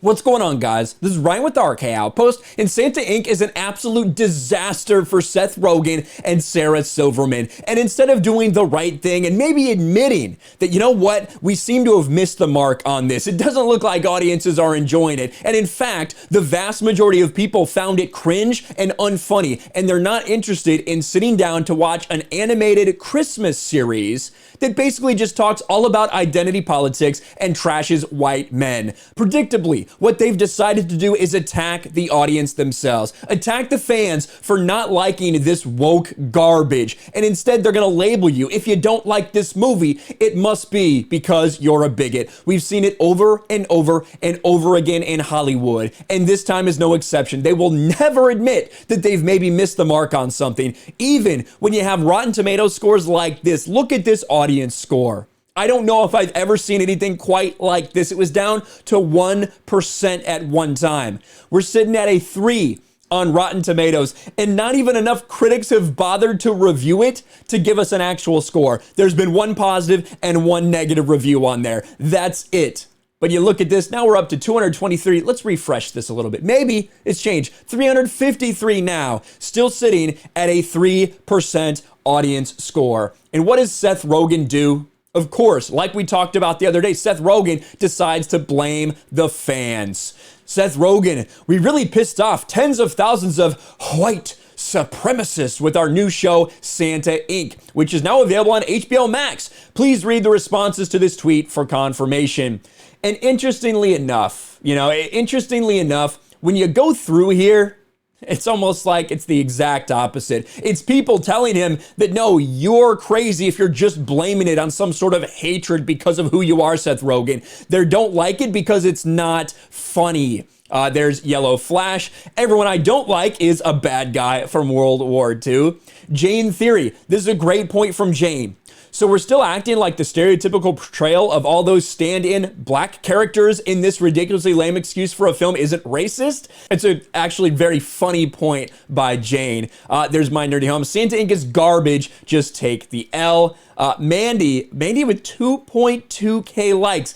What's going on, guys? This is Ryan with the RK Outpost, and Santa Inc. is an absolute disaster for Seth Rogen and Sarah Silverman. And instead of doing the right thing and maybe admitting that, you know what, we seem to have missed the mark on this, it doesn't look like audiences are enjoying it. And in fact, the vast majority of people found it cringe and unfunny, and they're not interested in sitting down to watch an animated Christmas series that basically just talks all about identity politics and trashes white men. Predictably, what they've decided to do is attack the audience themselves, attack the fans for not liking this woke garbage. And instead, they're gonna label you. If you don't like this movie, it must be because you're a bigot. We've seen it over and over and over again in Hollywood, and this time is no exception. They will never admit that they've maybe missed the mark on something, even when you have Rotten Tomatoes scores like this. Look at this audience score. I don't know if I've ever seen anything quite like this. It was down to 1% at one time. We're sitting at a 3 on Rotten Tomatoes, and not even enough critics have bothered to review it to give us an actual score. There's been one positive and one negative review on there. That's it. But you look at this, now we're up to 223. Let's refresh this a little bit. Maybe it's changed. 353 now, still sitting at a 3% audience score. And what does Seth Rogen do? Of course, like we talked about the other day, Seth Rogen decides to blame the fans. Seth Rogen, we really pissed off tens of thousands of white supremacists with our new show, Santa Inc., which is now available on HBO Max. Please read the responses to this tweet for confirmation. And interestingly enough, when you go through here, it's almost like it's the exact opposite. It's people telling him that, no, you're crazy if you're just blaming it on some sort of hatred because of who you are, Seth Rogen. They don't like it because it's not funny. There's Yellow Flash. Everyone I don't like is a bad guy from World War II. Jane Theory. This is a great point from Jane. So we're still acting like the stereotypical portrayal of all those stand-in black characters in this ridiculously lame excuse for a film isn't racist? It's a actually very funny point by Jane. There's My Nerdy Home. Santa Inc. is garbage. Just take the L. Mandy with 2.2K likes.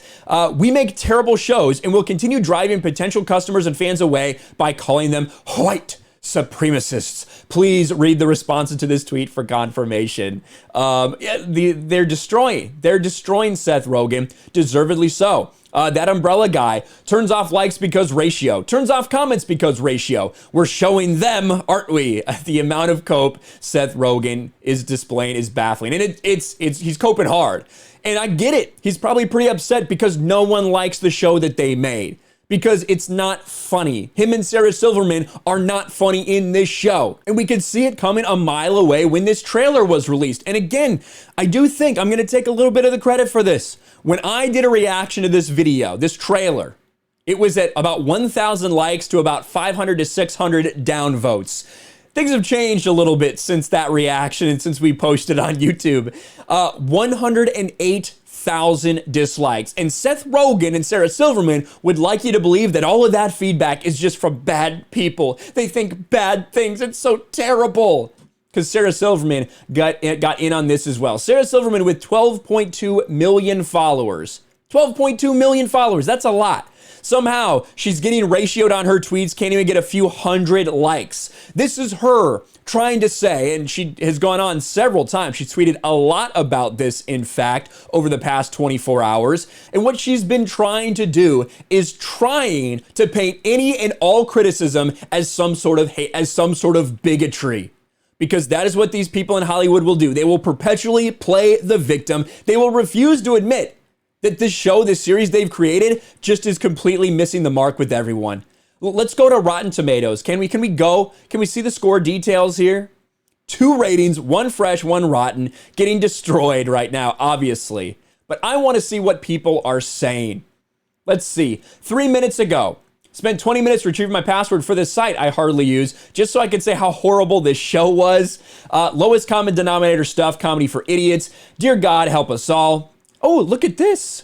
We make terrible shows and will continue driving potential customers and fans away by calling them white supremacists. Please read the responses to this tweet for confirmation. They're destroying Seth Rogen, deservedly so. That umbrella guy turns off likes because ratio, turns off comments because ratio. We're showing them, aren't we? The amount of cope Seth Rogen is displaying is baffling, and he's coping hard. And I get it. He's probably pretty upset because no one likes the show that they made, because it's not funny. Him and Sarah Silverman are not funny in this show. And we could see it coming a mile away when this trailer was released. And again, I do think I'm gonna take a little bit of the credit for this. When I did a reaction to this video, this trailer, it was at about 1,000 likes to about 500 to 600 downvotes. Things have changed a little bit since that reaction and since we posted on YouTube. 108,000 dislikes. And Seth Rogen and Sarah Silverman would like you to believe that all of that feedback is just from bad people. They think bad things. It's so terrible. Because Sarah Silverman got in on this as well. Sarah Silverman with 12.2 million followers. 12.2 million followers. That's a lot. Somehow, she's getting ratioed on her tweets, can't even get a few hundred likes. This is her trying to say, and she has gone on several times, she's tweeted a lot about this, in fact, over the past 24 hours. And what she's been trying to do is trying to paint any and all criticism as some sort of hate, as some sort of bigotry. Because that is what these people in Hollywood will do. They will perpetually play the victim. They will refuse to admit that this show, this series they've created, just is completely missing the mark with everyone. Let's go to Rotten Tomatoes. Can we see the score details here? 2 ratings, 1 fresh, 1 rotten, getting destroyed right now, obviously. But I want to see what people are saying. Let's see. 3 minutes ago, spent 20 minutes retrieving my password for this site I hardly use, just so I could say how horrible this show was. Lowest common denominator stuff, comedy for idiots. Dear God, help us all. Oh, look at this.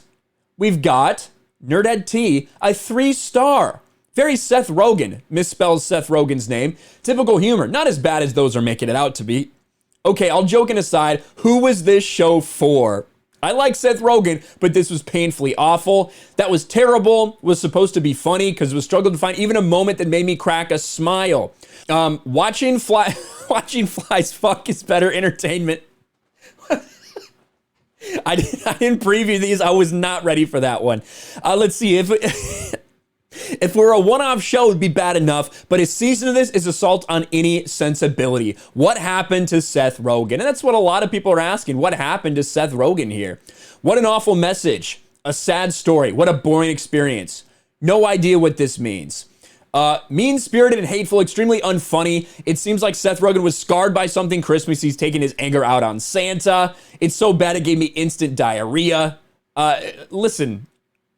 We've got Nerdhead T, a 3-star. Very Seth Rogen, misspells Seth Rogen's name. Typical humor, not as bad as those are making it out to be. Okay, all joking aside, who was this show for? I like Seth Rogen, but this was painfully awful. That was terrible. Was supposed to be funny because we struggled to find even a moment that made me crack a smile. Watching flies fuck is better entertainment. I didn't preview these. I was not ready for that one. Let's see if if we're a one-off show, it'd be bad enough, but a season of this is assault on any sensibility. What happened to Seth Rogen? And that's what a lot of people are asking. What happened to Seth Rogen here? What an awful message. A sad story. What a boring experience. No idea what this means. Mean-spirited and hateful, extremely unfunny. It seems like Seth Rogen was scarred by something Christmas. He's taking his anger out on Santa. It's so bad it gave me instant diarrhea. Listen,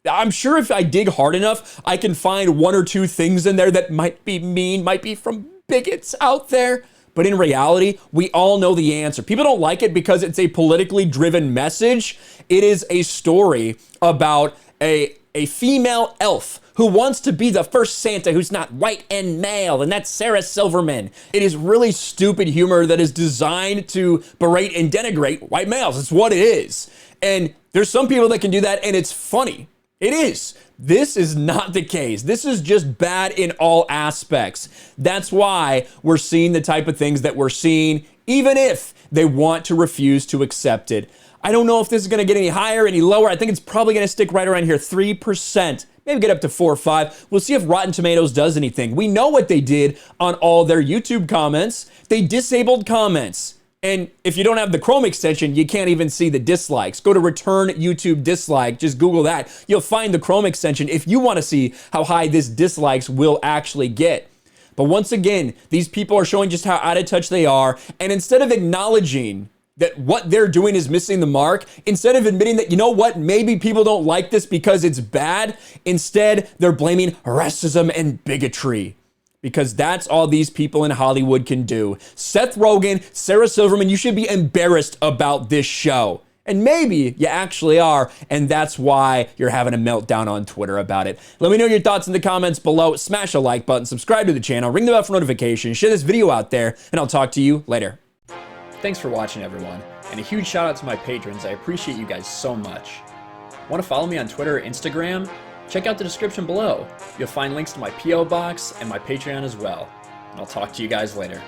I'm sure if I dig hard enough, I can find one or two things in there that might be mean, might be from bigots out there. But in reality, we all know the answer. People don't like it because it's a politically driven message. It is a story about a female elf who wants to be the first Santa who's not white and male, and that's Sarah Silverman. It is really stupid humor that is designed to berate and denigrate white males. It's what it is. And there's some people that can do that, and it's funny. It is. This is not the case. This is just bad in all aspects. That's why we're seeing the type of things that we're seeing, even if they want to refuse to accept it. I don't know if this is going to get any higher, any lower. I think it's probably going to stick right around here, 3%. Maybe get up to 4 or 5. We'll see if Rotten Tomatoes does anything. We know what they did on all their YouTube comments. They disabled comments. And if you don't have the Chrome extension, you can't even see the dislikes. Go to return YouTube dislike. Just Google that. You'll find the Chrome extension if you want to see how high this dislikes will actually get. But once again, these people are showing just how out of touch they are. And instead of acknowledging that what they're doing is missing the mark, instead of admitting that, you know what, maybe people don't like this because it's bad, instead they're blaming racism and bigotry. Because that's all these people in Hollywood can do. Seth Rogen, Sarah Silverman, you should be embarrassed about this show. And maybe you actually are, and that's why you're having a meltdown on Twitter about it. Let me know your thoughts in the comments below. Smash a like button, subscribe to the channel, ring the bell for notifications, share this video out there, and I'll talk to you later. Thanks for watching, everyone, and a huge shout out to my patrons. I appreciate you guys so much. Want to follow me on Twitter or Instagram? Check out the description below. You'll find links to my P.O. box and my Patreon as well. And I'll talk to you guys later.